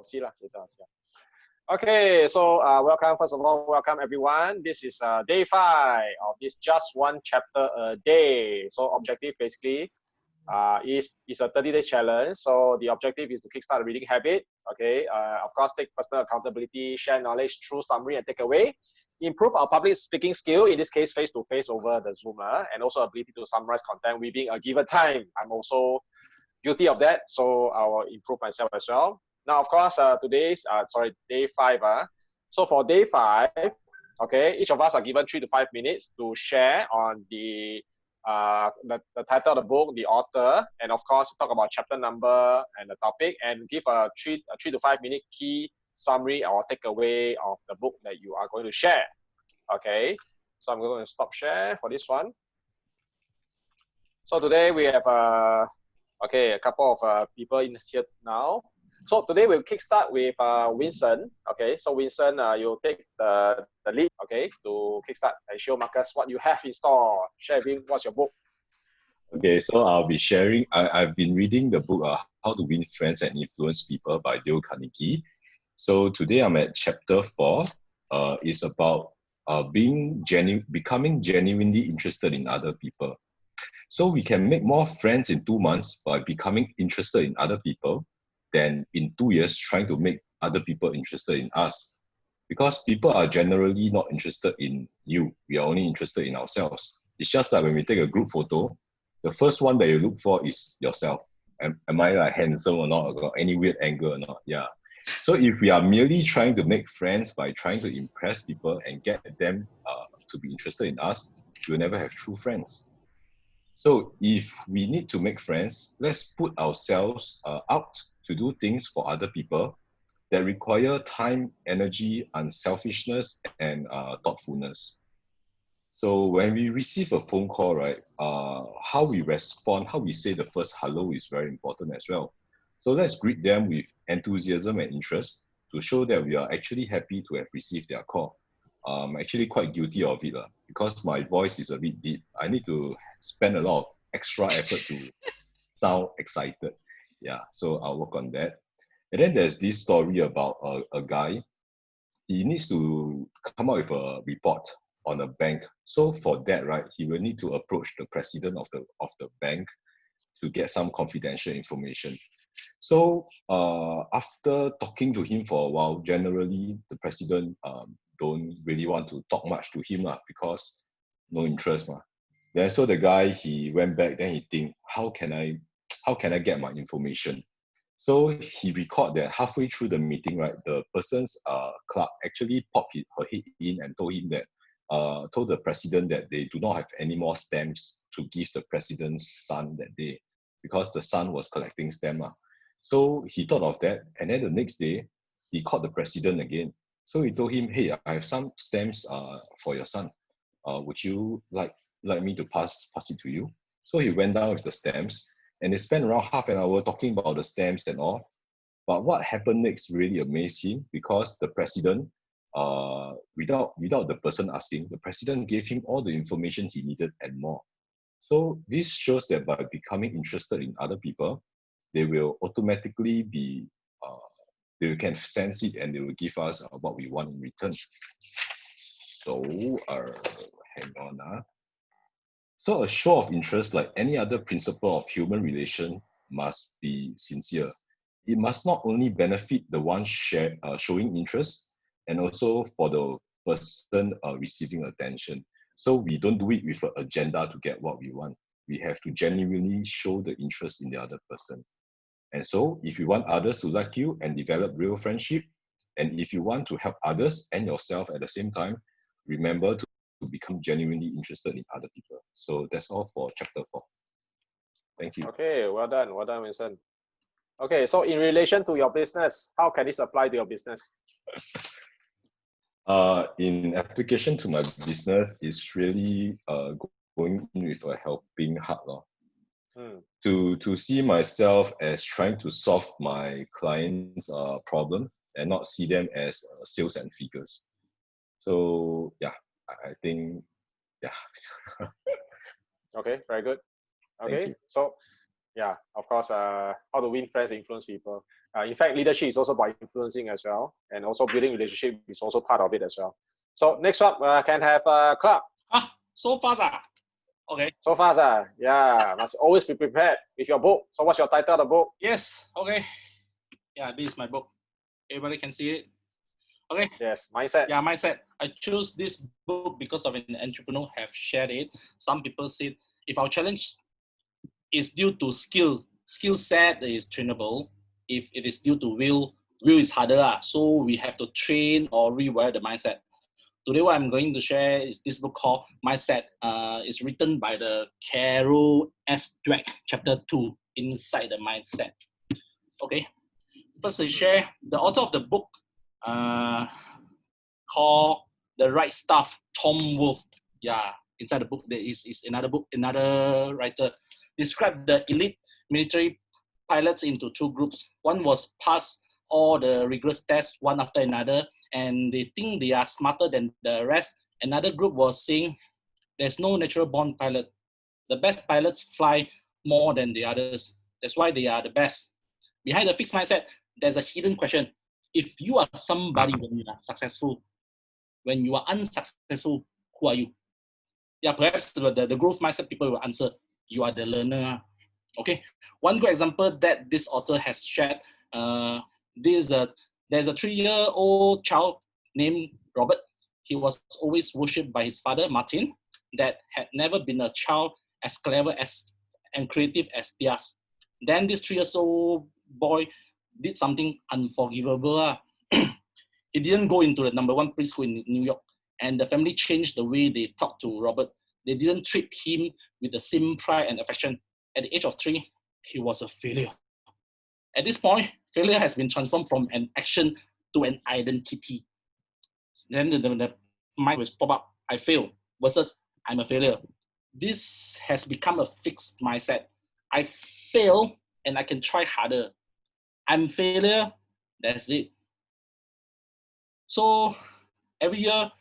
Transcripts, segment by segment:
See lah later. Okay, so welcome. First of all, welcome everyone. This is day 5 of this just one chapter a day. So objective basically is a 30 days challenge. So the objective is to kickstart a reading habit. Okay, of course, take personal accountability, share knowledge through summary and takeaway, improve our public speaking skill, in this case face to face over the Zoom, and also ability to summarize content within a given time. I'm also guilty of that, so I will improve myself as well. Now, of course, today's day 5. So for day 5, okay, each of us are given 3 to 5 minutes to share on the title of the book, the author, and of course talk about chapter number and the topic, and give a 3 to 5 minute key summary or takeaway of the book that you are going to share. Okay, so I'm going to stop share for this one. So today we have a couple of people in here now. So today we'll kickstart with Winston. Okay, so Winston, you'll take the lead, okay, to kickstart and show Marcus what you have in store. Share with him what's your book. Okay, so I'll be sharing. I've been reading the book How to Win Friends and Influence People by Dale Carnegie. So today I'm at chapter 4. It's about becoming genuinely interested in other people. So we can make more friends in 2 months by becoming interested in other people than in 2 years trying to make other people interested in us. Because people are generally not interested in you. We are only interested in ourselves. It's just that when we take a group photo, the first one that you look for is yourself. Am I like handsome or not? Or got any weird angle or not? Yeah. So if we are merely trying to make friends by trying to impress people and get them to be interested in us, we'll never have true friends. So if we need to make friends, let's put ourselves out to do things for other people that require time, energy, unselfishness, and thoughtfulness. So when we receive a phone call, right, how we respond, how we say the first hello is very important as well. So let's greet them with enthusiasm and interest to show that we are actually happy to have received their call. I'm actually quite guilty of it because my voice is a bit deep. I need to spend a lot of extra effort to sound excited. Yeah, so I'll work on that. And then there's this story about a guy. He needs to come up with a report on a bank. So for that, right, he will need to approach the president of the bank to get some confidential information. So after talking to him for a while, generally the president don't really want to talk much to him because no interest. Then so the guy, he went back, then he think, how can I get my information? So he recalled that halfway through the meeting, right, the person's clerk actually popped her head in and told him that, told the president that they do not have any more stamps to give the president's son that day because the son was collecting stamps. So he thought of that, and then the next day, he called the president again. So he told him, hey, I have some stamps for your son. Would you like me to pass it to you? So he went down with the stamps, and they spent around half an hour talking about the stamps and all. But what happened next really amazed him because the president, without the person asking, the president gave him all the information he needed and more. So this shows that by becoming interested in other people, they will automatically be, they can sense it and they will give us what we want in return. So, hang on. So a show of interest, like any other principle of human relation, must be sincere. It must not only benefit the one showing interest, and also for the person receiving attention. So we don't do it with an agenda to get what we want. We have to genuinely show the interest in the other person. And so if you want others to like you and develop real friendship, and if you want to help others and yourself at the same time, remember to become genuinely interested in other people. So that's all for chapter 4. Thank you. Okay, well done, Winston. Okay, so in relation to your business, how can this apply to your business? In application to my business, it's really going in with a helping heart. To see myself as trying to solve my clients' problem and not see them as sales and figures. So yeah, I think, yeah. Okay, very good. Okay, so yeah, of course, how to win friends, influence people. In fact, leadership is also about influencing as well, and also building relationship is also part of it as well. So next up, can have Clark. So fast Okay. So fast yeah, must always be prepared with your book. So what's your title of the book? Yes, okay. Yeah, this is my book. Everybody can see it. Okay. Yes, Mindset. Yeah, Mindset. I chose this book because of an entrepreneur have shared it. Some people said if our challenge is due to skill set is trainable. If it is due to will is harder. So we have to train or rewire the mindset. Today, what I'm going to share is this book called Mindset. It's written by the Carol S. Dweck, chapter 2, Inside the Mindset. Okay. First, I share the author of the book called The Right Stuff, Tom Wolfe. Yeah, inside the book, there is another book, another writer described the elite military pilots into two groups. One was pass all the rigorous tests one after another, and they think they are smarter than the rest. Another group was saying there's no natural born pilot. The best pilots fly more than the others. That's why they are the best. Behind the fixed mindset, there's a hidden question. If you are somebody when you are successful, when you are unsuccessful, who are you? Yeah, perhaps the growth mindset people will answer, you are the learner. Okay, one good example that this author has shared, there's a 3-year-old child named Robert. He was always worshipped by his father, Martin, that had never been a child as clever as and creative as theirs. Then this 3-year-old boy did something unforgivable. He didn't go into the #1 preschool in New York, and the family changed the way they talked to Robert. They didn't treat him with the same pride and affection. At the age of 3, he was a failure. At this point, failure has been transformed from an action to an identity. Then the mind will pop up, I fail, versus I'm a failure. This has become a fixed mindset. I fail and I can try harder. I'm failure, that's it. So every year,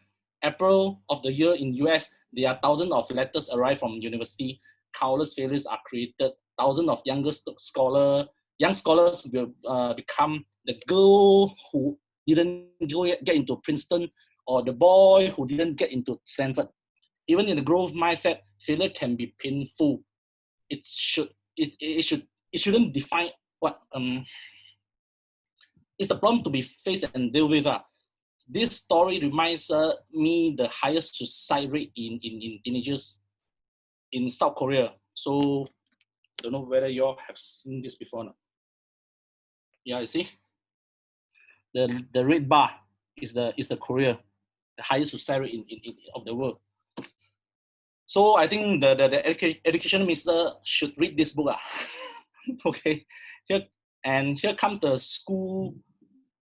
April of the year in US, there are thousands of letters arrive from university. Countless failures are created. Thousands of young scholars will become the girl who didn't get into Princeton or the boy who didn't get into Stanford. Even in the growth mindset, failure can be painful. It shouldn't define what it's the problem to be faced and deal with. This story reminds me the highest suicide rate in teenagers in South Korea. So I don't know whether you all have seen this before now. Yeah, you see? The red bar is the Korea, the highest suicide rate in of the world. So I think the education minister should read this book. Okay. Here comes the school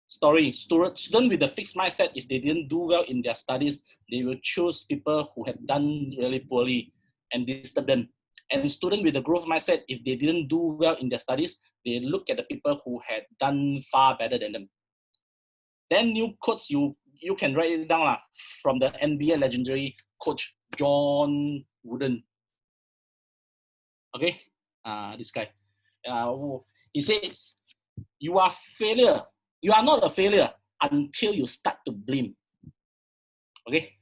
story. Students with a fixed mindset, if they didn't do well in their studies, they will choose people who had done really poorly and disturb them. And students with a growth mindset, if they didn't do well in their studies, they look at the people who had done far better than them. Then new quotes, you can write it down from the NBA legendary coach John Wooden. Okay, this guy. He says, you are failure. You are not a failure until you start to blame. Okay?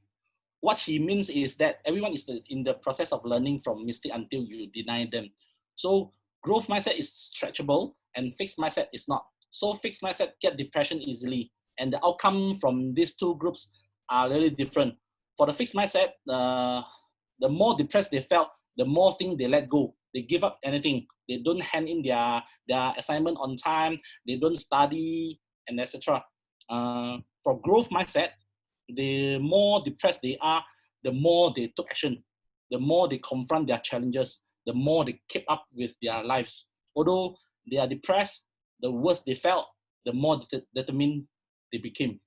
What he means is that everyone is in the process of learning from mistake until you deny them. So growth mindset is stretchable and fixed mindset is not. So fixed mindset get depression easily. And the outcome from these two groups are really different. For the fixed mindset, the more depressed they felt, the more things they let go. They give up anything. They don't hand in their assignment on time. They don't study, and etc. For growth mindset, the more depressed they are, the more they took action. The more they confront their challenges, the more they keep up with their lives. Although they are depressed, the worse they felt, the more determined they became.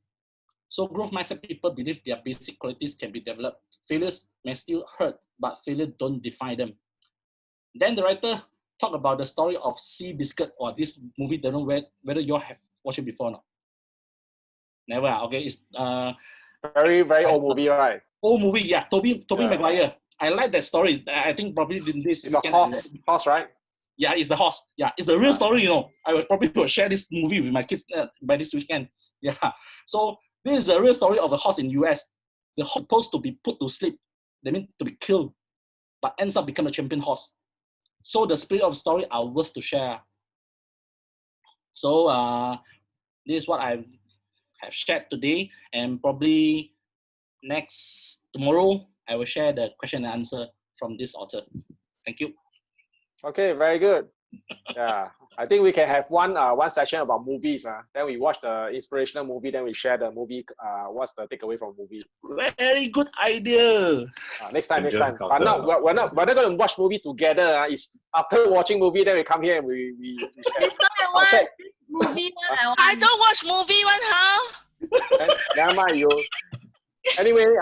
So growth mindset people believe their basic qualities can be developed. Failures may still hurt, but failure don't define them. Then the writer talked about the story of Seabiscuit, or this movie, don't know whether you all have watched it before or not. Never, okay. It's very, very old movie, right? Old movie, yeah. Tobey Maguire. I like that story. I think probably in this. It's a horse, right? Yeah, it's the horse. Yeah, it's the real story, I will probably share this movie with my kids by this weekend. Yeah. So this is the real story of a horse in US. The horse supposed to be put to sleep. That means to be killed, but ends up becoming a champion horse. So the spirit of the story are worth to share. So this is what I have shared today, and probably tomorrow I will share the question and answer from this author. Thank you. Okay, very good. Yeah, I think we can have one session about movies. Then we watch the inspirational movie. Then we share the movie. What's the takeaway from movie? Very good idea. Next time. And just But not we're not going to watch movie together. It's after watching movie, then we come here and we share. This one I want. This movie one I want. I don't watch movie one, huh? Never mind you. Anyway,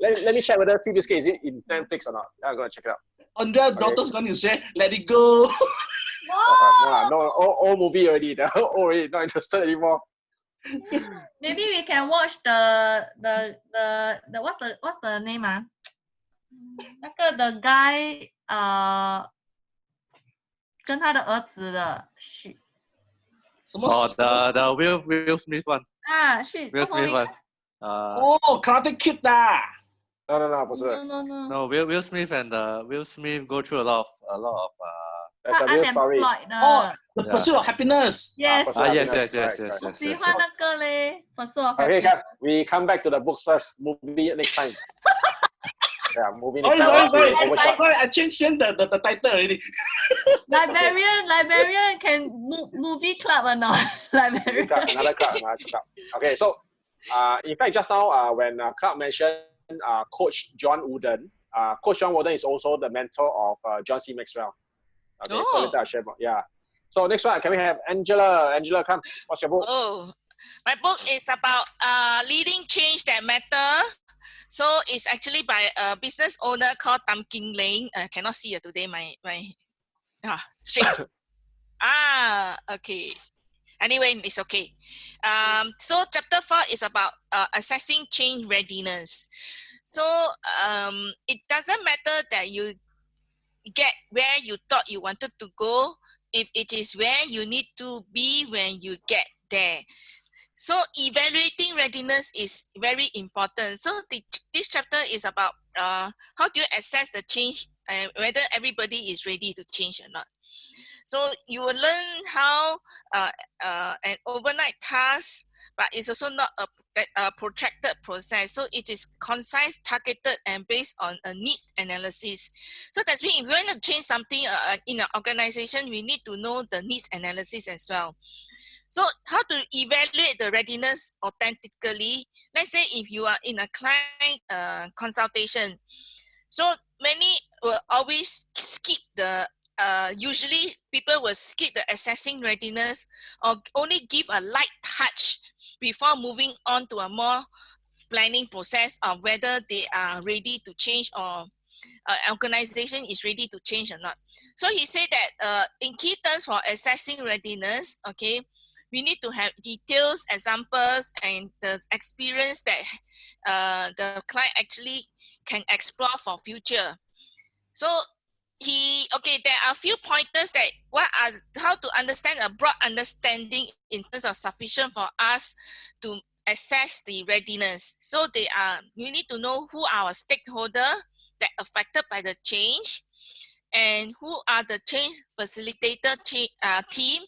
let me check whether Seabiscuit is it in Netflix or not. I'm gonna check it out. Andrea, daughter's going to say, let it go. No, old movie already. Already not interested anymore. Maybe we can watch the what's the name ah? 那个 the guy 跟他的儿子的 shit 什么？ the Will Smith one. 啊 shit Will Smith one. Karate Kid 的。No, 不是。No, Will Smith and Will Smith go through a lot of That's a real story. The Pursuit of Happiness. Yes. yes. 我喜欢那个嘞 Pursuit of Okay, Happiness. we come back to the books first. Movie next time. Yeah, movie next Sorry. time. Overshot. Sorry, I changed the title already. Librarian can movie club or not? Librarian. Another club. Okay, so in fact, just now when Clark mentioned Coach John Wooden, Coach John Wooden is also the mentor of John C. Maxwell. Okay, so later I'll share more. Yeah. So next one, can we have Angela? Angela, come. What's your book? Oh, my book is about leading change that matter. So it's actually by a business owner called Tam King Leng. Cannot see today my straight. Okay. Anyway, it's okay. So chapter 4 is about assessing change readiness. So it doesn't matter that you get where you thought you wanted to go, if it is where you need to be when you get there. So evaluating readiness is very important. So this chapter is about how do you assess the change, whether everybody is ready to change or not. So you will learn how an overnight task, but it's also not a protracted process. So it is concise, targeted, and based on a needs analysis. So that's means if we want to change something in an organization, we need to know the needs analysis as well. So how to evaluate the readiness authentically? Let's say if you are in a client consultation, so many will always skip the usually people will skip the assessing readiness or only give a light touch before moving on to a more planning process of whether they are ready to change or organization is ready to change or not. So he said that in key terms for assessing readiness, okay, we need to have details, examples, and the experience that the client actually can explore for future. So there are a few pointers that how to understand a broad understanding in terms of sufficient for us to assess the readiness. So you need to know who are our stakeholder that affected by the change, and who are the change facilitator team.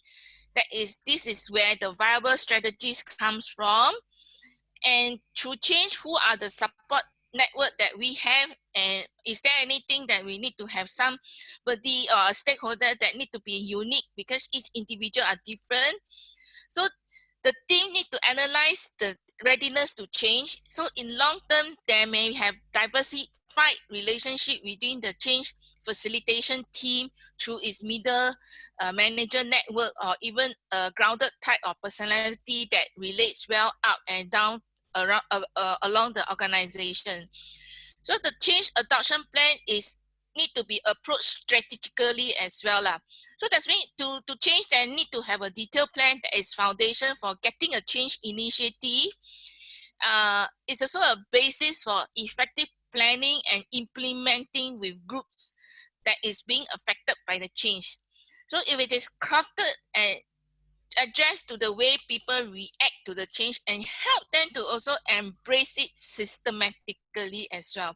This is where the viable strategies comes from, and through change, who are the support network that we have, and is there anything that we need to have somebody or a stakeholder that need to be unique because each individual are different. So the team need to analyze the readiness to change. So in long term, there may have diversified relationship within the change facilitation team through its middle manager network, or even a grounded type of personality that relates well up and down around along the organization. So the change adoption plan need to be approached strategically as well. So that's mean to change, they need to have a detailed plan that is foundation for getting a change initiative. It's also a basis for effective planning and implementing with groups that is being affected by the change. So if it is crafted and adjust to the way people react to the change and help them to also embrace it systematically as well.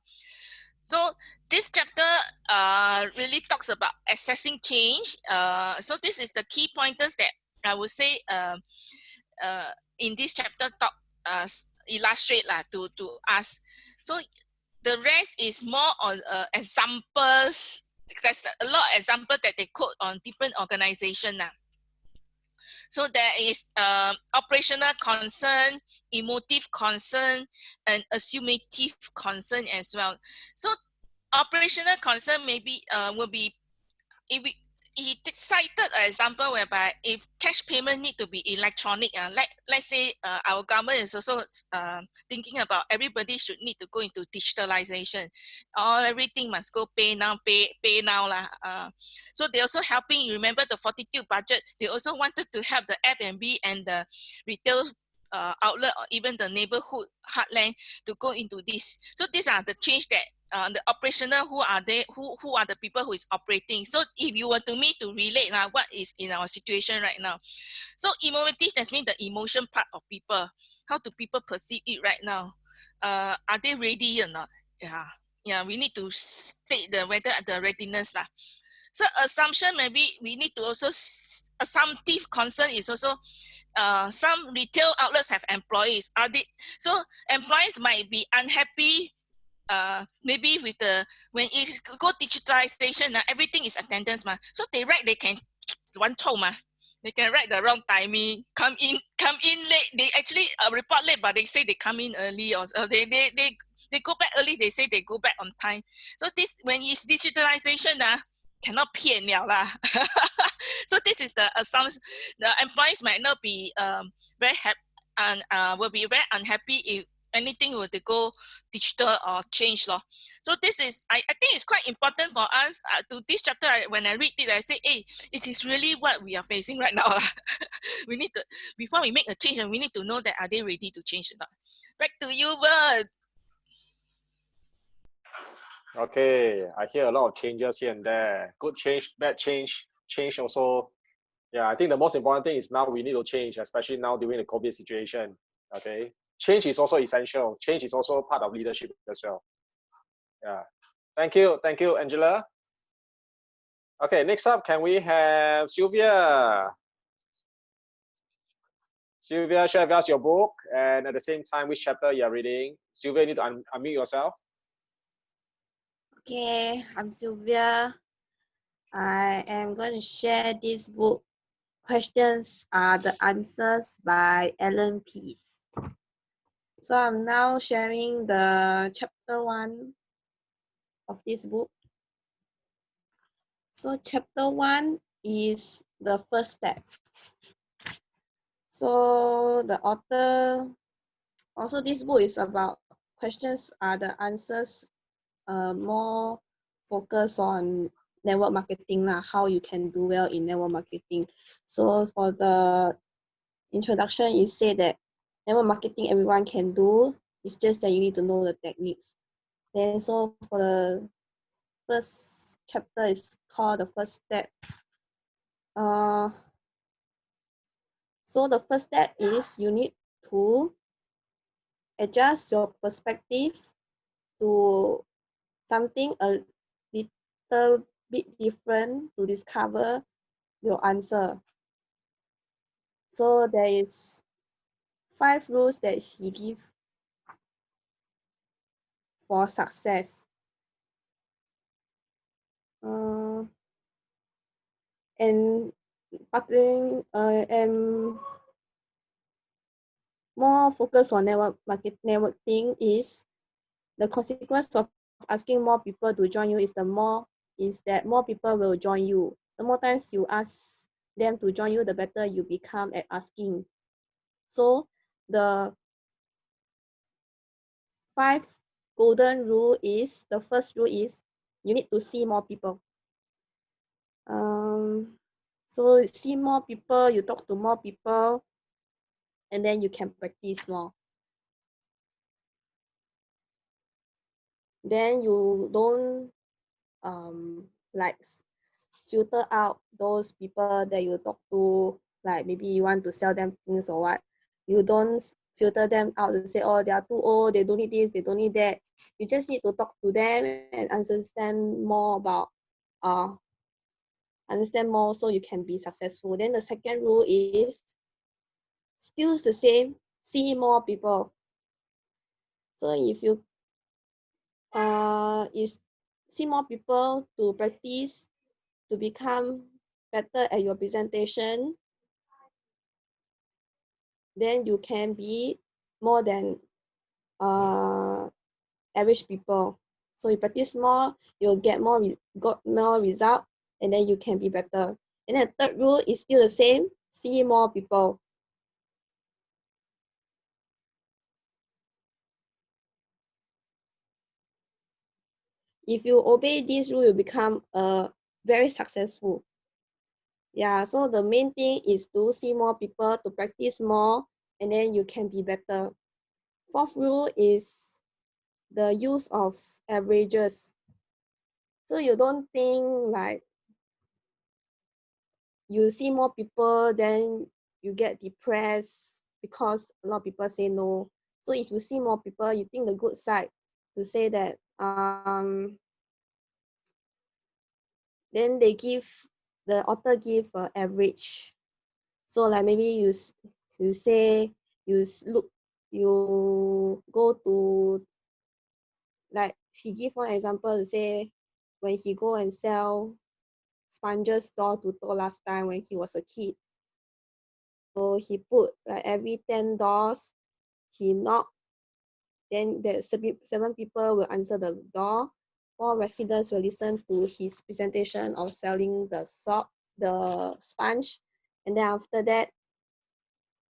So this chapter really talks about assessing change. So this is the key pointers that I would say in this chapter talk illustrate to us. So the rest is more on examples. There's a lot of examples that they quote on different organizations now. So there is operational concern, emotive concern, and assumptive concern as well. So operational concern maybe will be, if we, he cited an example whereby if cash payment need to be electronic, let's say our government is also thinking about everybody should need to go into digitalization, or everything must go pay now lah. So they also helping. Remember the Fortitude budget? They also wanted to help the F&B and the retail outlet, or even the neighborhood heartland to go into this. So these are the change that the operational, who are they, who are the people who is operating. So if you were to me to relate what is in our situation right now. So emotive, that's mean the emotion part of people. How do people perceive it right now? Are they ready or not? Yeah, we need to state the whether the readiness lah. So assumption, maybe we need to also, assumptive concern is also some retail outlets have employees. Are they, so employees might be unhappy maybe with the, when it's go digitalization, everything is attendance so they can one they can write the wrong timing, come in late, they actually report late, but they say they come in early, or they go back early, they say they go back on time. So this, when it's digitalization cannot 骗了啦. So this is the assumption. The employees might not be very happy, and will be very unhappy if anything were to go digital or change law. So this is, I think it's quite important for us to this chapter. When I read it, I say, hey, it is really what we are facing right now. We need to, before we make a change, we need to know that are they ready to change or not. Back to you, Bert. Okay, I hear a lot of changes here and there. Good change, bad change, change also. Yeah, I think the most important thing is now we need to change, especially now during the COVID situation. Okay, change is also essential. Change is also part of leadership as well. Yeah, thank you, Angela. Okay, next up, can we have Sylvia? Sylvia, share with us your book, and at the same time, which chapter you are reading. Sylvia, you need to unmute yourself. Okay, I'm Sylvia. I am going to share this book, Questions Are the Answers by Ellen Pease. So I'm now sharing the chapter 1 of this book. So chapter 1 is the first step. So the author, also this book is about questions are the answers, more focus on network marketing, how you can do well in network marketing. So for the introduction, you say that network marketing everyone can do. It's just that you need to know the techniques. Then so for the first chapter is called the first step. So the first step is you need to adjust your perspective to something a little bit different to discover your answer. So there is 5 rules that he gives for success. And marketing and more focus on networking is the consequence of asking more people to join you is that more people will join you. The more times you ask them to join you, the better you become at asking. So the 5 golden rule is, the first rule is you need to see more people. So see more people, you talk to more people, and then you can practice more. Then you don't like filter out those people that you talk to, like maybe you want to sell them things or what. You don't filter them out and say, oh, they are too old, they don't need this, they don't need that. You just need to talk to them and understand more about understand more so you can be successful. Then the second rule is still the same, see more people. So if you is see more people to practice to become better at your presentation, then you can be more than average people. So you practice more, you'll get got more result, and then you can be better. And then the third rule is still the same, see more people. If you obey this rule, you become very successful. Yeah, so the main thing is to see more people, to practice more, and then you can be better. Fourth rule is the use of averages. So you don't think like you see more people, then you get depressed because a lot of people say no. So if you see more people, you think the good side to say that then the author give average. So like maybe you say you go to, like she give one example to say when he go and sell sponges door to door last time when he was a kid. So he put like every 10 doors he knock, then the 7 people will answer the door. 4 residents will listen to his presentation of selling the sponge, and then after that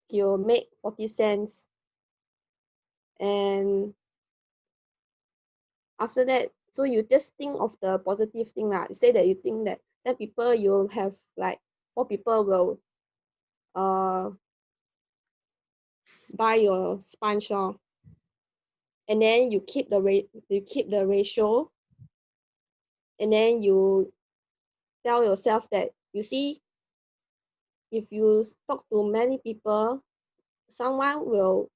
he'll make 40 cents. And after that, so you just think of the positive thing lah. Say that you think that 10 people, you'll have like 4 people will buy your sponge, and then you keep the ratio, and then you tell yourself that, you see, if you talk to many people, someone will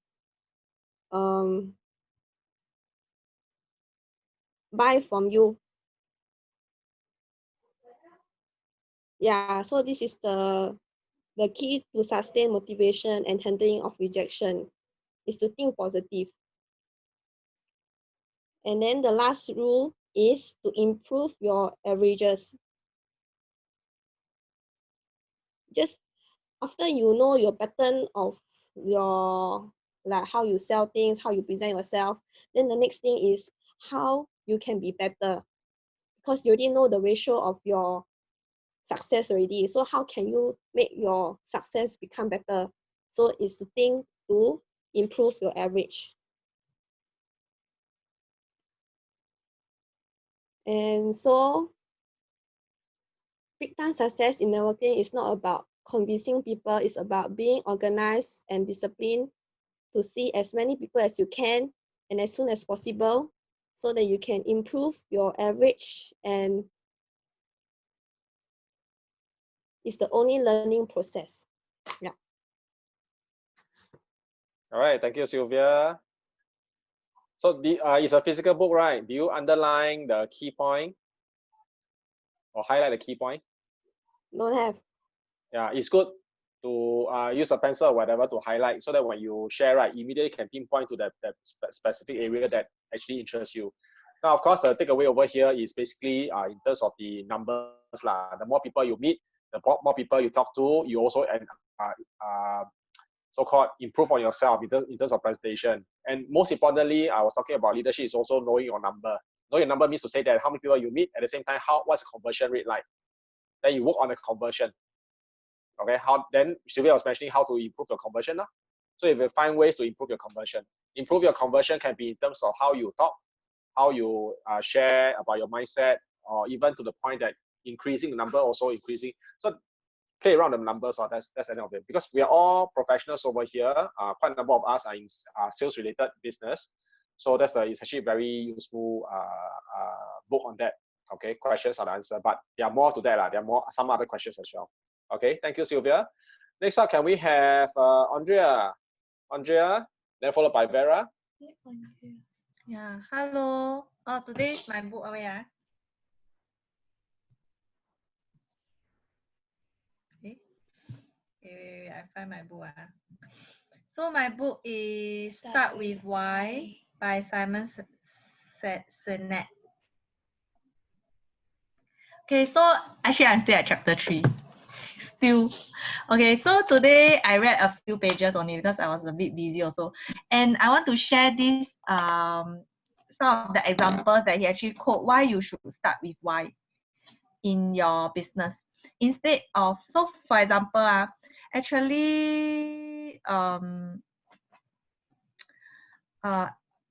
buy from you. Yeah, so this is the key to sustain motivation and handling of rejection, is to think positive. And then the last rule is to improve your averages. Just after you know your pattern of your, like how you sell things, how you present yourself, then the next thing is how you can be better, because you already know the ratio of your success already. So how can you make your success become better? So it's the thing to improve your average. And so big time success in networking is not about convincing people, it's about being organized and disciplined to see as many people as you can and as soon as possible, so that you can improve your average, and it's the only learning process. Yeah. All right, thank you, Sylvia. So it's a physical book, right? Do you underline the key point or highlight the key point? Don't have. Yeah, it's good to use a pencil or whatever to highlight, so that when you share, right, immediately can pinpoint to that specific area that actually interests you. Now, of course, the takeaway over here is basically in terms of the numbers. The more people you meet, the more people you talk to, you also so-called improve on yourself in terms of presentation. And most importantly, I was talking about leadership is also knowing your number. Knowing your number means to say that how many people you meet, at the same time, what's the conversion rate like? Then you work on the conversion. Okay, then Sylvia was mentioning how to improve your conversion. So if you find ways to improve your conversion can be in terms of how you talk, how you share about your mindset, or even to the point that increasing the number, also increasing. So play around the numbers, that's the end of it. Because we are all professionals over here. Quite a number of us are in sales related business. So it's actually a very useful book on that. Okay, questions are the answer, but there are more to that. There are some other questions as well. Okay, thank you, Sylvia. Next up, can we have Andrea? Andrea, then followed by Vera. Yeah, hello. Today is my book. Oh, yeah. Okay. Wait, I find my book. So my book is Start With Why by Simon Sinek. Okay, so actually I'm still at chapter 3. Still. Okay, so today I read a few pages only because I was a bit busy also. And I want to share this some of the examples that he actually quote why you should start with why in your business. Instead of, so for example, actually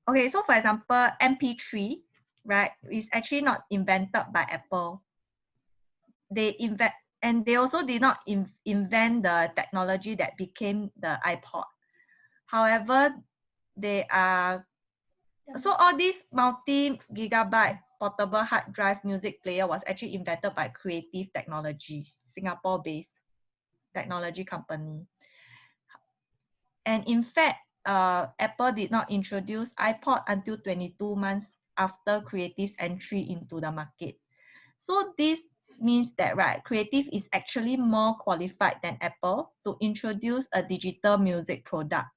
okay, so for example, MP3, right, is actually not invented by Apple. They also did not invent the technology that became the iPod. However, they are, so all these multi-gigabyte portable hard drive music player was actually invented by Creative Technology, Singapore-based technology company. And in fact, Apple did not introduce iPod until 22 months after Creative's entry into the market. So this means that, right, Creative is actually more qualified than Apple to introduce a digital music product.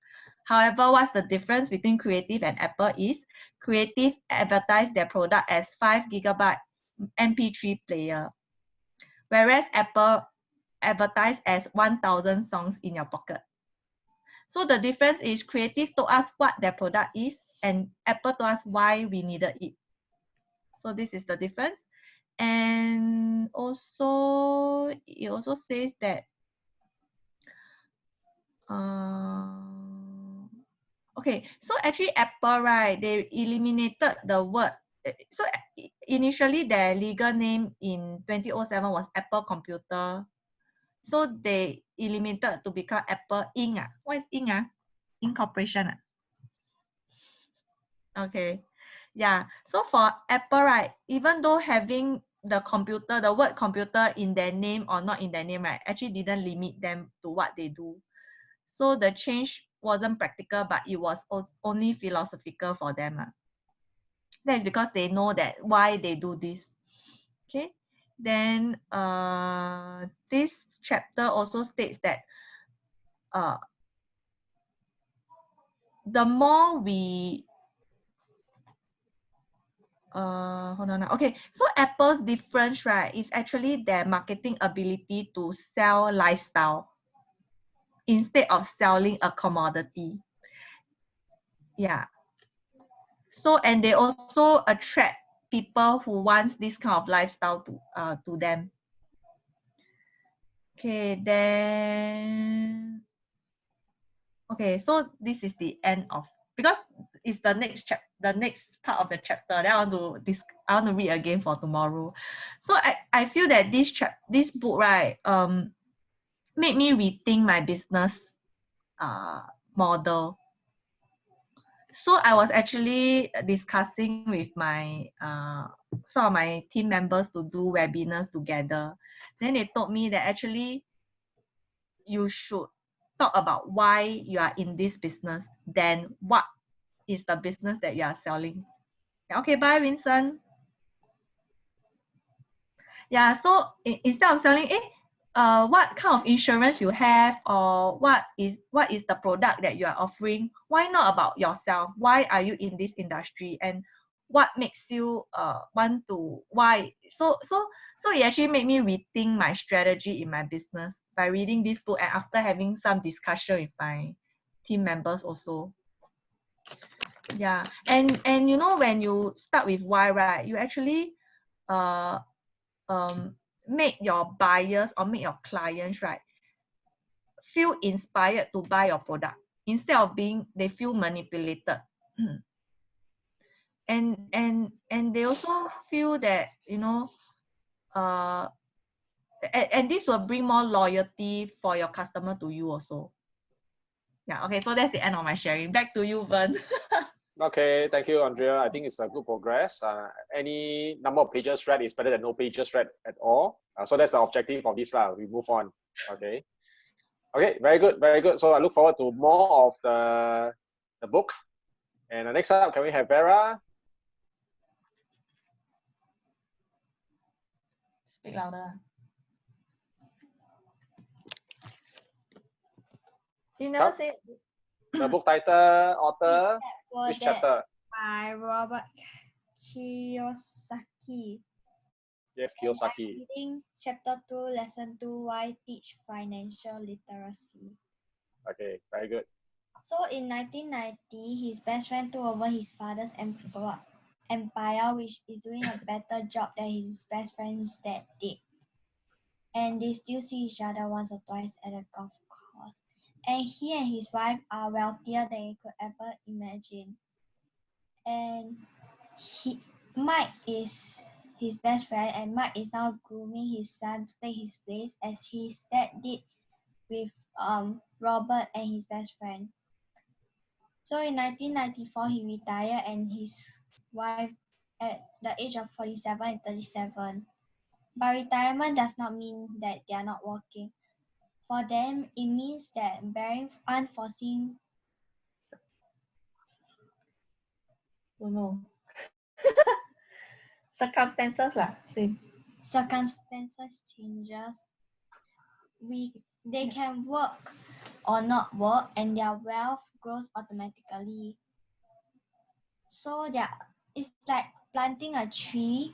However, what's the difference between Creative and Apple is Creative advertised their product as 5 gigabyte MP3 player, whereas Apple advertised as 1,000 songs in your pocket. So the difference is Creative told us what their product is and Apple told us why we needed it. So this is the difference. And also, it also says that okay, so actually Apple, right, they eliminated the word. So initially their legal name in 2007 was Apple Computer. So they eliminated to become Apple Inc. What is Inc? Incorporation. Okay. Yeah. So for Apple, right, even though having the computer, the word computer in their name or not in their name, right, actually didn't limit them to what they do. So the change wasn't practical, but it was only philosophical for them. That is because they know that why they do this. Okay. Then this chapter also states that the more we hold on. Okay, so Apple's difference, right, is actually their marketing ability to sell lifestyle instead of selling a commodity. Yeah. So, and they also attract people who wants this kind of lifestyle to them. Okay, then okay, so this is the end of, because it's the next part of the chapter that I want to read again for tomorrow. So I feel that this book, right, made me rethink my business model. So I was actually discussing with my some of my team members to do webinars together. Then they told me that actually you should talk about why you are in this business, then what is the business that you are selling. Okay, bye, Vincent. Yeah, so instead of selling, what kind of insurance you have, or what is the product that you are offering, why not about yourself? Why are you in this industry, and what makes you want to, why? So it actually made me rethink my strategy in my business by reading this book and after having some discussion with my team members also. Yeah, and you know, when you start with why, right, you actually make your buyers or make your clients, right, feel inspired to buy your product instead of they feel manipulated. And they also feel that, you know, and this will bring more loyalty for your customer to you also. Yeah, okay, so that's the end of my sharing. Back to you, Vern. Okay, thank you, Andrea. I think it's a good progress. Any number of pages read is better than no pages read at all. So that's the objective of this. We move on. Okay. Okay, very good, very good. So I look forward to more of the book. And next up, can we have Vera? Speak louder. You never say The book title, author, Was which that chapter? by Robert Kiyosaki. Yes, And I'm Kiyosaki. reading chapter 2, lesson 2, why teach financial literacy. Okay, very good. So in 1990, his best friend took over his father's empire, which is doing a better job than his best friend's dad did. And they still see each other once or twice at a golf course. And he and his wife are wealthier than he could ever imagine. And Mike is his best friend, and Mike is now grooming his son to take his place as his dad did with Robert and his best friend. So in 1994, he retired, and his wife at the age of 47 and 37. But retirement does not mean that they are not working. For them, it means that bearing unforeseen circumstances lah. Same. circumstances changes, they can work or not work, and their wealth grows automatically. So it's like planting a tree.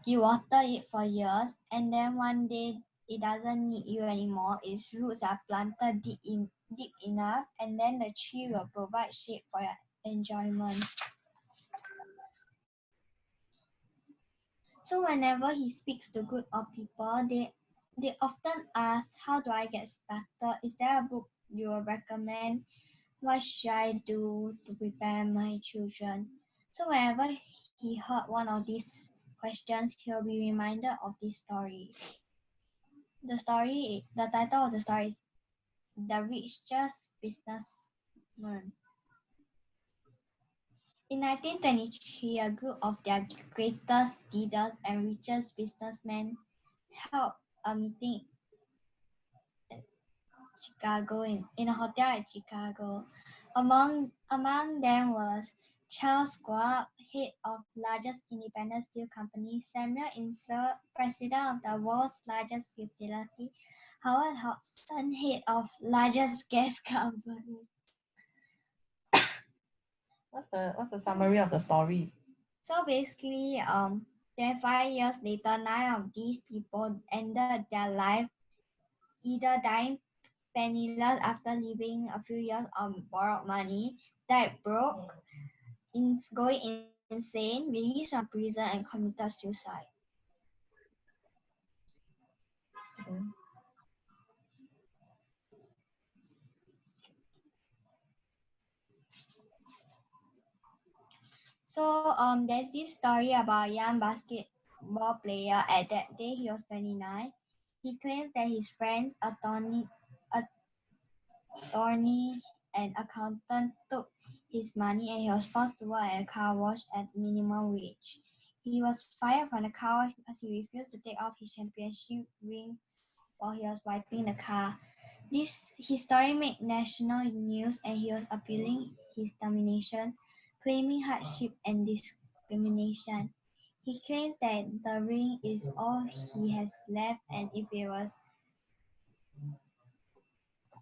You water it for years, and then one day it doesn't need you anymore. Its roots are planted deep enough, and then the tree will provide shade for your enjoyment. So whenever he speaks to group of people, they often ask, how do I get started? Is there a book you will recommend? What should I do to prepare my children? So whenever he heard one of these questions, he'll be reminded of this story. The title of the story is The Richest Businessman. In 1923, a group of their greatest leaders and richest businessmen held a meeting in Chicago, in a hotel at Chicago. Among them was Charles Schwab, head of largest independent steel company, Samuel Insull, president of the world's largest utility, Howard Hobson, head of largest gas company. What's the summary of the story? So basically, 25 years later, 9 of these people ended their life either dying penniless after living a few years on borrowed money, died broke, going insane, released from prison, and committed suicide. So there's this story about a young basketball player. At that day, he was 29. He claims that his friends, attorney and accountant took his money, and he was forced to work at a car wash at minimum wage. He was fired from the car wash because he refused to take off his championship rings while he was wiping the car. His story made national news, and he was appealing his termination, claiming hardship and discrimination. He claims that the ring is all he has left, and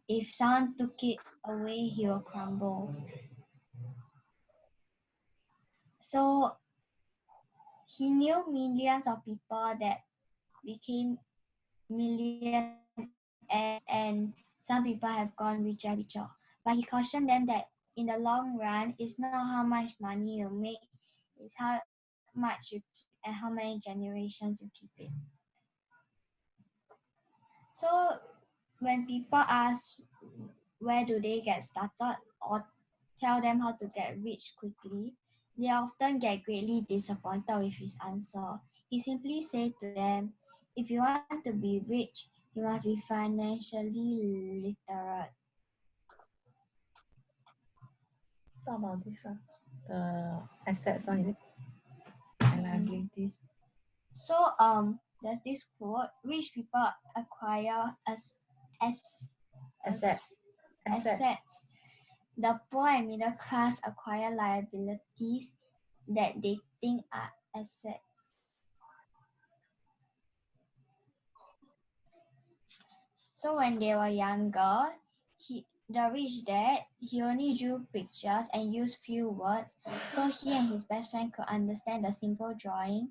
if someone took it away, he will crumble. So he knew millions of people that became millionaires, and some people have gone richer and richer. But he cautioned them that in the long run, it's not how much money you make, it's how much you keep and how many generations you keep it. So when people ask where do they get started or tell them how to get rich quickly, they often get greatly disappointed with his answer. He simply said to them, if you want to be rich, you must be financially literate. Talk about this. The assets one, is it? And liabilities. So there's this quote: rich people acquire Assets. assets. The poor and middle class acquire liabilities that they think are assets. So when they were younger, the rich dad, he only drew pictures and used few words, so he and his best friend could understand the simple drawing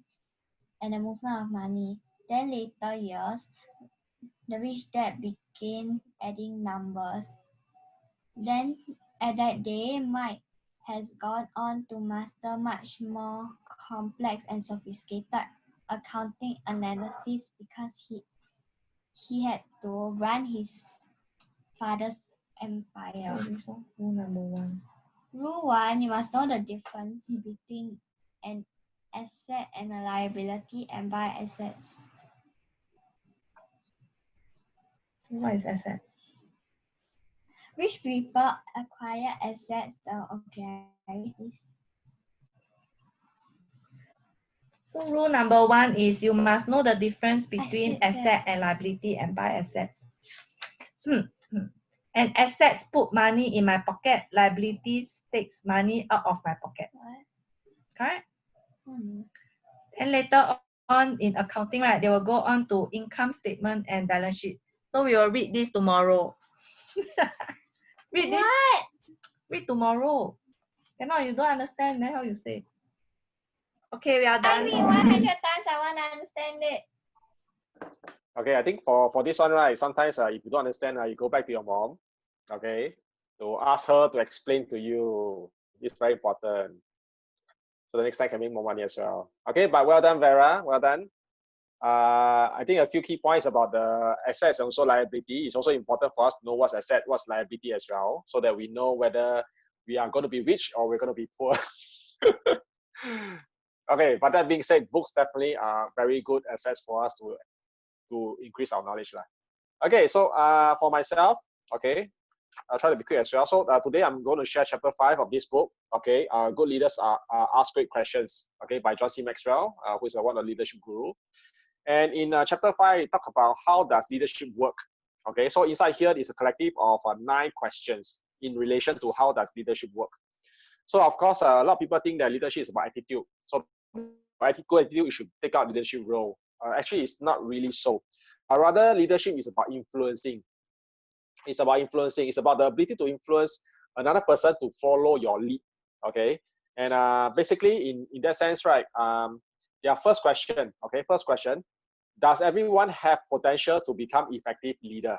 and the movement of money. Then later years, the rich dad began adding numbers. Then at that day, Mike has gone on to master much more complex and sophisticated accounting analysis because he had to run his father's empire. So this one, rule number 1. Rule 1, you must know the difference between an asset and a liability and buy assets. What is assets? Rich people acquire assets. So rule number 1 is you must know the difference between Assets. asset and liability and buy assets. And assets put money in my pocket, liabilities takes money out of my pocket. What? Correct? Hmm. And later on in accounting, right, they will go on to income statement and balance sheet. So we will read this tomorrow. Read this. What? Read tomorrow. Cannot, you don't understand, then how you say? Okay, we are I done. read 100 times, I want to understand it. Okay, I think for this one, right, sometimes if you don't understand, you go back to your mom, okay, to ask her to explain to you. It's very important. So the next time can make more money as well. Okay, but well done, Vera. Well done. I think a few key points about the assets and also liability. It's also important for us to know what's asset, what's liability as well, so that we know whether we are going to be rich or we're going to be poor. Okay, but that being said, books definitely are very good assets for us to increase our knowledge. Okay, so for myself, okay, I'll try to be quick as well. So today I'm going to share chapter 5 of this book. Okay, Good Leaders Ask Great Questions. Okay, by John C. Maxwell, who is one of the leadership guru. And in chapter 5, it talks about how does leadership work. Okay, so inside here is a collective of 9 questions in relation to how does leadership work. So of course, a lot of people think that leadership is about attitude. So good attitude, you should take out leadership role. Actually, it's not really so. Rather, leadership is about influencing. It's about influencing. It's about the ability to influence another person to follow your lead. Okay, and basically in that sense, right? Their first question. Okay, first question: does everyone have potential to become effective leader?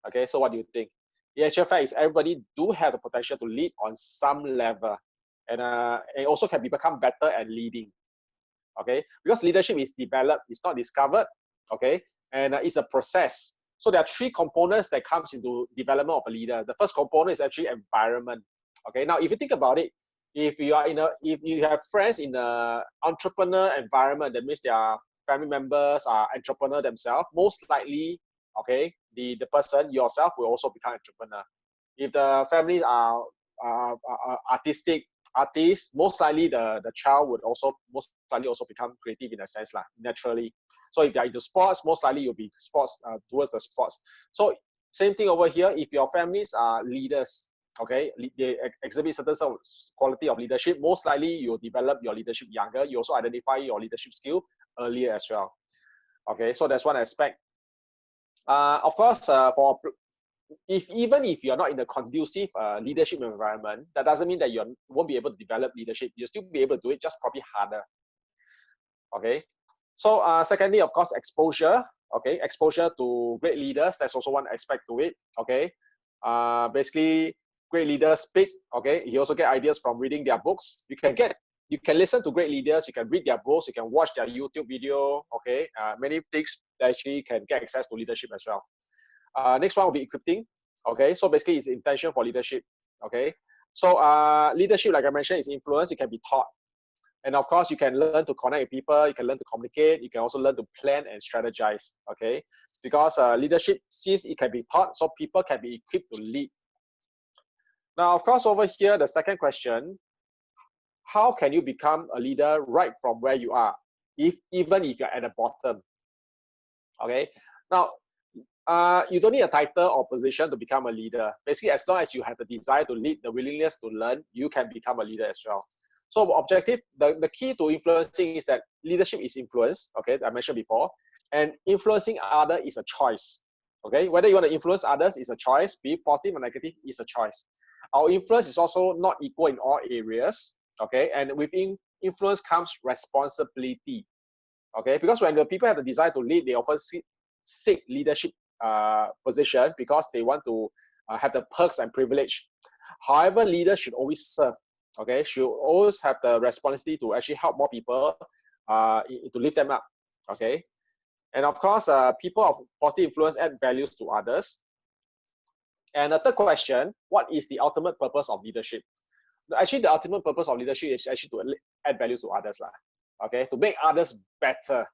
Okay, so what do you think? The actual fact is everybody do have the potential to lead on some level, and it also can become better at leading. Okay, because leadership is developed, it's not discovered. Okay, and it's a process. So there are 3 components that comes into development of a leader. The first component is actually environment. Okay, now if you think about it, if you have friends in an entrepreneur environment, that means their family members are entrepreneur themselves, most likely, okay, the person yourself will also become entrepreneur. If the families are artists, most likely the child would also most likely also become creative in a sense, naturally. So if they're into sports, most likely you'll be sports towards the sports. So same thing over here. If your families are leaders, okay, they exhibit certain sort of quality of leadership, most likely you'll develop your leadership younger. You also identify your leadership skill earlier as well. Okay, so that's one aspect. Of course, even if you're not in a conducive leadership environment, that doesn't mean that you won't be able to develop leadership. You'll still be able to do it, just probably harder. Okay. So secondly, of course, exposure. Okay, exposure to great leaders. That's also one aspect to it. Okay. Basically, great leaders speak. Okay. You also get ideas from reading their books. You can listen to great leaders. You can read their books. You can watch their YouTube video. Okay. Many things that actually can get access to leadership as well. Next one will be equipping. Okay, so basically it's intention for leadership. Okay, so leadership, like I mentioned, is influence. It can be taught, and of course you can learn to connect with people. You can learn to communicate. You can also learn to plan and strategize. Okay, because leadership, since it can be taught, so people can be equipped to lead. Now, of course, over here the second question how can you become a leader right from where you are, even if you're at the bottom? Okay, now you don't need a title or position to become a leader. Basically, as long as you have the desire to lead, the willingness to learn, you can become a leader as well. So objective, the key to influencing is that leadership is influence, okay, I mentioned before, and influencing others is a choice, okay? Whether you want to influence others is a choice, be it positive or negative is a choice. Our influence is also not equal in all areas, okay? And within influence comes responsibility, okay? Because when the people have the desire to lead, they often seek leadership position because they want to have the perks and privilege. However, leaders should always serve, okay? Should always have the responsibility to actually help more people to lift them up, okay? And of course, people of positive influence add values to others. And the third question, what is the ultimate purpose of leadership? Actually, the ultimate purpose of leadership is actually to add values to others, okay? To make others better,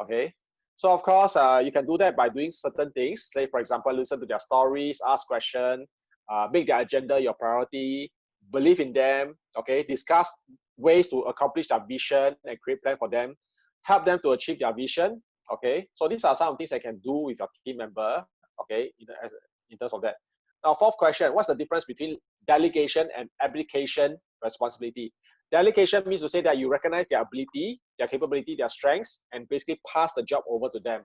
okay? So of course, you can do that by doing certain things. Say, for example, listen to their stories, ask questions, make their agenda your priority, believe in them, okay? Discuss ways to accomplish their vision and create plan for them, help them to achieve their vision, okay? So these are some of the things I can do with your team member, okay, in terms of that. Now, fourth question, what's the difference between delegation and application responsibility? Delegation means to say that you recognize their ability, their capability, their strengths, and basically pass the job over to them,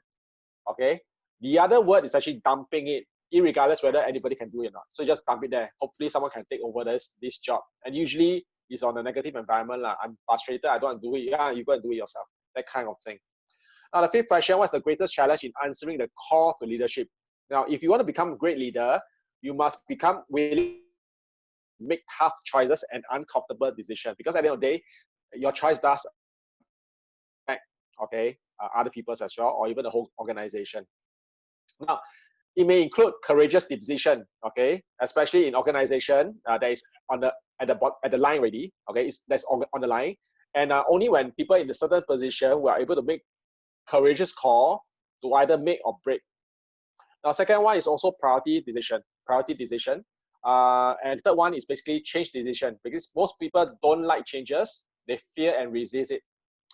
okay? The other word is actually dumping it, irregardless whether anybody can do it or not. So just dump it there. Hopefully someone can take over this job. And usually it's on a negative environment. I'm frustrated, I don't want to do it. Yeah, you go and do it yourself. That kind of thing. Now, the fifth question, what's the greatest challenge in answering the call to leadership? Now, if you want to become a great leader, you must become willing to make tough choices and uncomfortable decisions. Because at the end of the day, your choice does affect, okay, other people's as well, or even the whole organization. Now, it may include courageous decision, okay, especially in organization that is at the line already, okay, that's on the line, and only when people in a certain position were able to make courageous call to either make or break. Now, second one is also priority decision. And third one is basically change decision, because most people don't like changes, they fear and resist it,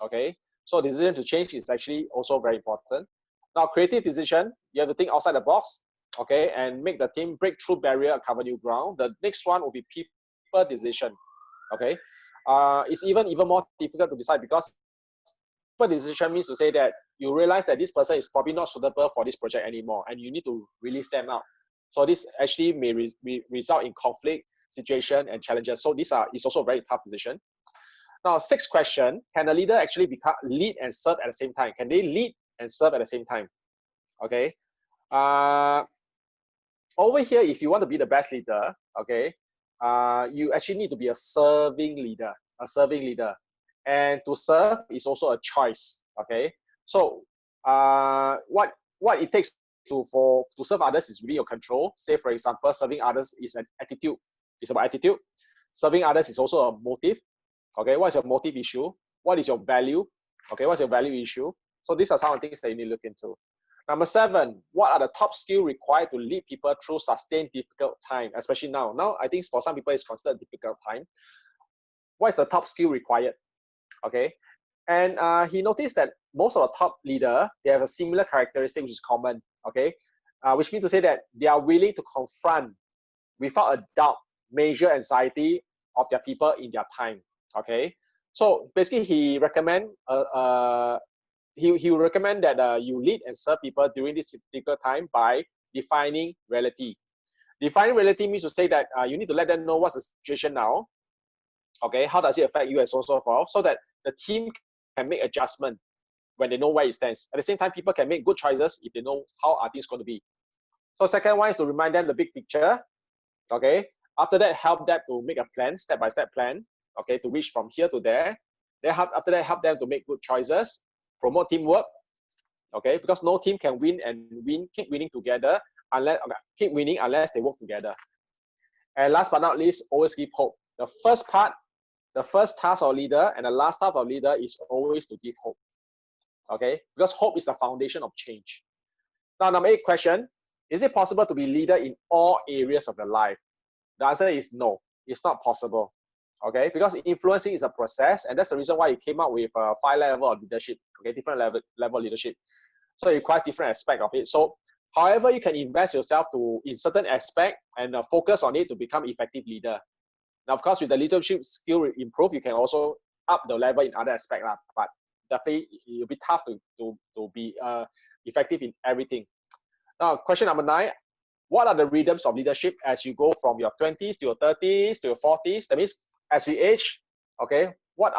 okay? So decision to change is actually also very important. Now, creative decision, you have to think outside the box, okay, and make the team break through barrier and cover new ground. The next one will be people decision, okay? It's even more difficult to decide because people decision means to say that you realize that this person is probably not suitable for this project anymore, and you need to release them out. So this actually may result in conflict, situation, and challenges. So it's also a very tough decision. Now, sixth question, can a leader actually lead and serve at the same time? Can they lead and serve at the same time? Okay. Over here, if you want to be the best leader, okay, you actually need to be a serving leader. And to serve is also a choice, okay? So what it takes to serve others is really your control. Say, for example, serving others is an attitude. It's about attitude. Serving others is also a motive. Okay, what's your motive issue? What is your value? Okay, what's your value issue? So these are some of the things that you need to look into. Number 7, what are the top skills required to lead people through sustained difficult time, especially now? Now, I think for some people, it's considered a difficult time. What is the top skill required? Okay, and he noticed that most of the top leader, they have a similar characteristic which is common, okay, which means to say that they are willing to confront without a doubt major anxiety of their people in their time, okay. So basically he recommend he will recommend that you lead and serve people during this difficult time by defining reality. Defining reality means to say that you need to let them know what's the situation now, okay, how does it affect you and so forth, so that the team can make adjustment when they know where it stands. At the same time, people can make good choices if they know how are things going to be. So second one is to remind them the big picture, okay. After that, help them to make a plan, step-by-step plan, okay, to reach from here to there. Then after that, help them to make good choices, promote teamwork, okay, because no team can keep winning together unless they work together. And last but not least, always give hope. The first task of leader and the last task of leader is always to give hope, okay, because hope is the foundation of change. Now, number 8 question, is it possible to be leader in all areas of your life? The answer is no, it's not possible. Okay, because influencing is a process, and that's the reason why he came up with 5 levels of leadership. Okay, different level of leadership. So it requires different aspect of it. So, however, you can invest yourself in certain aspect and focus on it to become effective leader. Now, of course, with the leadership skill improve, you can also up the level in other aspect lah. But definitely, it'll be tough to be effective in everything. Now, question number 9. What are the rhythms of leadership as you go from your 20s to your 30s to your 40s? That means as we age, okay, what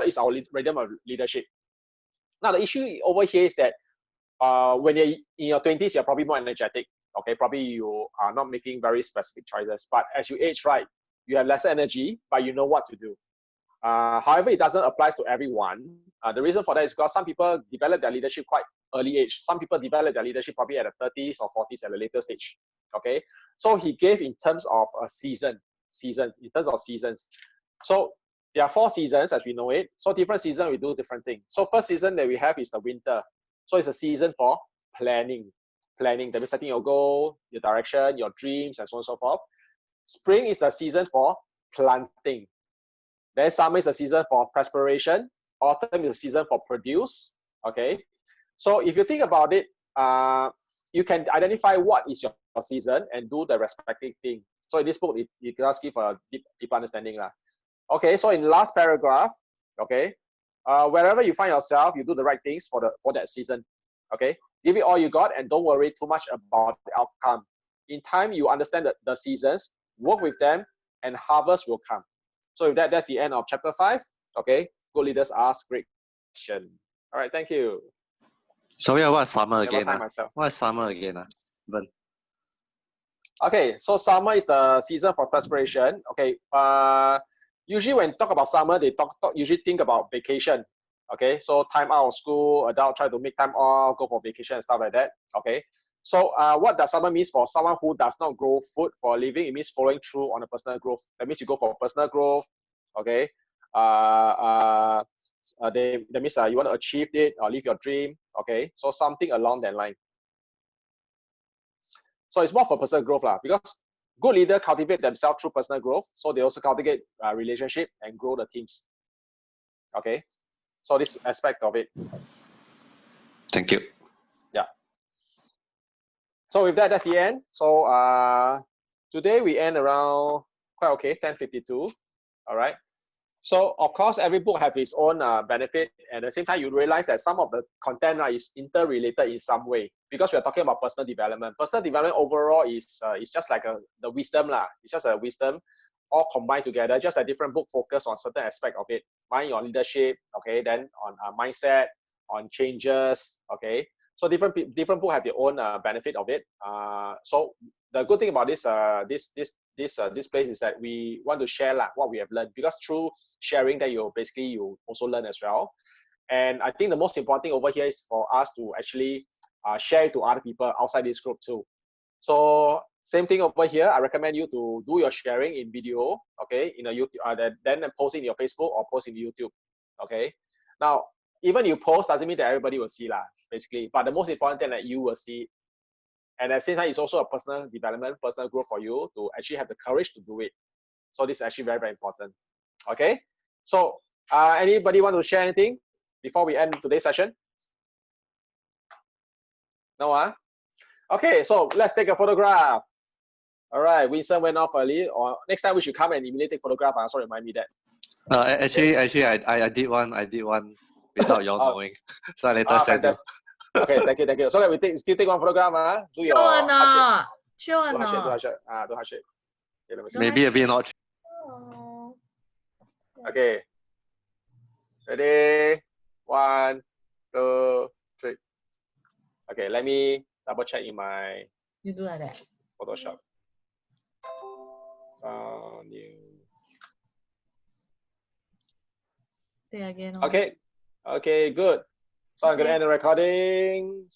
is our rhythm of leadership? Now, the issue over here is that when you're in your 20s, you're probably more energetic. Okay, probably you are not making very specific choices. But as you age, right, you have less energy, but you know what to do. However, it doesn't apply to everyone. The reason for that is because some people develop their leadership quite early age. Some people develop their leadership probably at the 30s or 40s at a later stage. Okay, so he gave in terms of a seasons. So there are 4 seasons as we know it. So different season we do different things. So first season that we have is the winter. So it's a season for planning. That means setting your goal, your direction, your dreams, and so on and so forth. Spring is the season for planting. Then summer is a season for perspiration. Autumn is a season for produce. Okay. So if you think about it, you can identify what is your season and do the respective thing. So in this book, it does give a deep understanding lah. Okay. So in the last paragraph, okay, wherever you find yourself, you do the right things for that season. Okay. Give it all you got and don't worry too much about the outcome. In time, you understand the seasons, work with them, and harvest will come. So if that's the end of chapter 5. Okay, good leaders ask great question. All right, thank you. Sorry, what's summer again? What's summer again? Okay, so summer is the season for perspiration. Okay, usually when talk about summer, they usually think about vacation. Okay, so time out of school, adult try to make time off, go for vacation and stuff like that. Okay, so what does summer mean for someone who does not grow food for a living? It means following through on a personal growth. That means you go for personal growth. Okay, that means you want to achieve it or live your dream. Okay, so something along that line. So it's more for personal growth lah, because good leaders cultivate themselves through personal growth. So they also cultivate relationship and grow the teams. Okay, so this aspect of it. Thank you. Yeah. So with that, that's the end. So today we end around quite okay, 10:52. All right. So of course, every book have its own benefit, and at the same time, you realize that some of the content is interrelated in some way, because we are talking about personal development. Personal development overall is just like the wisdom lah. It's just a wisdom, all combined together. Just a different book focus on certain aspect of it. Mine on leadership, okay, then on mindset, on changes, okay. So different book have their own benefit of it. So the good thing about this place is that we want to share what we have learned, because through sharing that you also learn as well. And I think the most important thing over here is for us to actually share it to other people outside this group too. So same thing over here. I recommend you to do your sharing in video, okay, in a YouTube, then post it in your Facebook or post in YouTube, okay. Now, even you post doesn't mean that everybody will see basically. But the most important thing that you will see. And at the same time, it's also a personal development, personal growth for you to actually have the courage to do it. So this is actually very, very important. Okay. So anybody want to share anything before we end today's session? No? Okay, so let's take a photograph. All right, Winston went off early. Or next time we should come and immediately take photograph. So remind me that. Actually, I did one without y'all knowing. So I later sent you. Okay, thank you. So that we still take one photograph. Do your heart shape. Do heart shape. Okay, maybe a bit not. Okay. Ready? 1, 2, 3. Okay, let me double check in my. You do like that. Photoshop. New. Say again. Okay, good. So I'm going to end the recording.